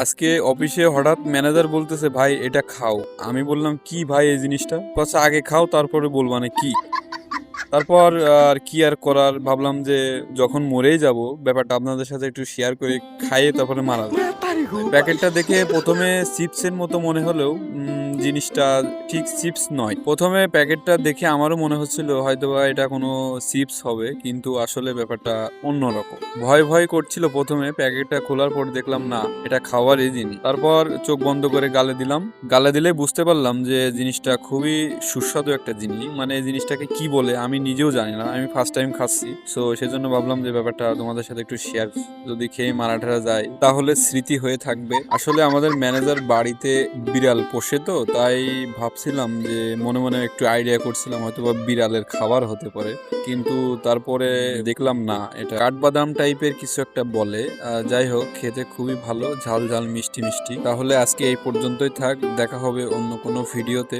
আজকে অফিসে হঠাৎ ম্যানেজার বলতেছে, ভাই এটা খাও। আমি বললাম, কি ভাই এই জিনিসটা? বলছে আগে খাও তারপরে বলবা না কি। তারপর আর কি আর করার, ভাবলাম যে যখন মরেই যাব ব্যাপারটা আপনাদের সাথে একটু শেয়ার করে খাইয়ে তারপরে মারা যায়। প্যাকেটটা দেখে প্রথমে চিপসের মতো মনে হলেও জিনিসটা ঠিক চিপস নয়। প্রথমে প্যাকেটটা দেখে আমারও মনে হচ্ছিল হয়তোবা এটা কোনো চিপস হবে, কিন্তু আসলে ব্যাপারটা অন্যরকম। ভয় ভয় করছিল প্রথমে, প্যাকেটটা খোলার পর দেখলাম না, এটা খাওয়ারই জিনিস। তারপর চোখ বন্ধ করে গালে দিলাম। গালে দিলে বুঝতে পারলাম যে জিনিসটা খুবই সুস্বাদু একটা জিনিস। মানে এই জিনিসটাকে কি বলে আমি নিজেও জানি না, আমি ফার্স্ট টাইম খাচ্ছি। সো সেজন্য ভাবলাম যে ব্যাপারটা তোমাদের সাথে একটু শেয়ার, যদি খেয়ে মারা ঠারা যায় তাহলে স্মৃতি হয়ে থাকবে। আসলে আমাদের ম্যানেজার বাড়িতে বিড়াল পোষে, তো তাই ভাবছিলাম যে মনে মনে একটু আইডিয়া করছিলাম হয়তো বা বিড়ালের খাবার হতে পারে, কিন্তু তারপরে দেখলাম না, এটা কাঠবাদাম টাইপের কিছু একটা বলে। যাই হোক, খেতে খুবই ভালো, ঝাল ঝাল মিষ্টি মিষ্টি। তাহলে আজকে এই পর্যন্তই থাক, দেখা হবে অন্য কোনো ভিডিওতে।